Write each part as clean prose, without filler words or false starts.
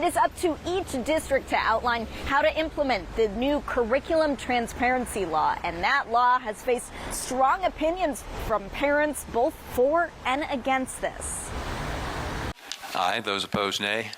is up to each district to outline how to implement the new curriculum transparency law, and that law has faced strong opinions from parents both for and against this. Aye. Those opposed, nay.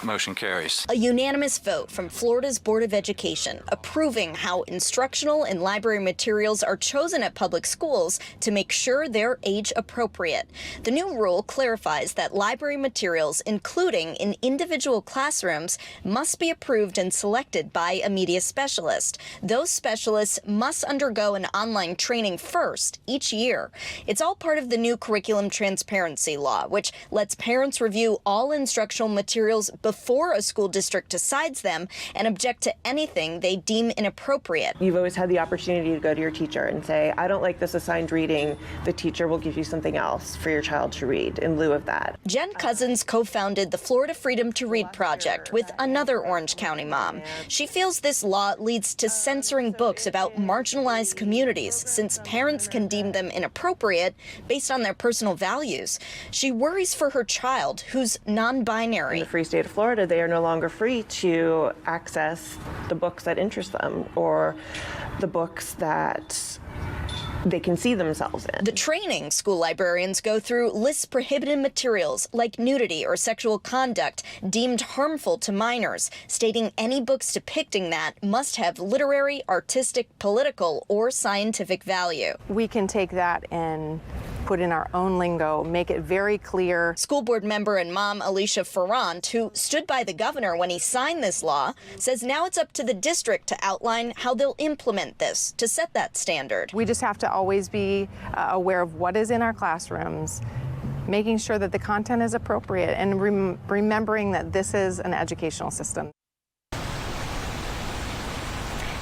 Motion carries. A unanimous vote from Florida's Board of Education approving how instructional and library materials are chosen at public schools to make sure they're age appropriate. The new rule clarifies that library materials, including in individual classrooms, must be approved and selected by a media specialist. Those specialists must undergo an online training first each year. It's all part of the new curriculum transparency law, which lets parents review all instructional materials before a school district decides them and object to anything they deem inappropriate. You've always had the opportunity to go to your teacher and say, I don't like this assigned reading. The teacher will give you something else for your child to read in lieu of that. Jen Cousins co-founded the Florida Freedom to Read project with another Orange County mom. She feels this law leads to censoring books about marginalized communities since parents can deem them inappropriate based on their personal values. She worries for her child, who's non-binary. In the free state of Florida, they are no longer free to access the books that interest them or the books that they can see themselves in. The training school librarians go through lists prohibited materials like nudity or sexual conduct deemed harmful to minors, stating any books depicting that must have literary, artistic, political, or scientific value. We can take that and put in our own lingo, make it very clear. School board member and mom Alicia Ferrand, who stood by the governor when he signed this law, says now it's up to the district to outline how they'll implement this to set that standard. We just have to always be aware of what is in our classrooms, making sure that the content is appropriate, and remembering that this is an educational system.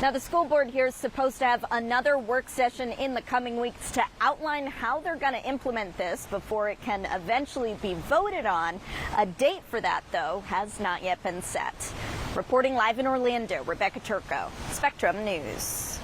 Now, the school board here is supposed to have another work session in the coming weeks to outline how they're going to implement this before it can eventually be voted on. A date for that, though, has not yet been set. Reporting live in Orlando, Rebecca Turco, Spectrum News.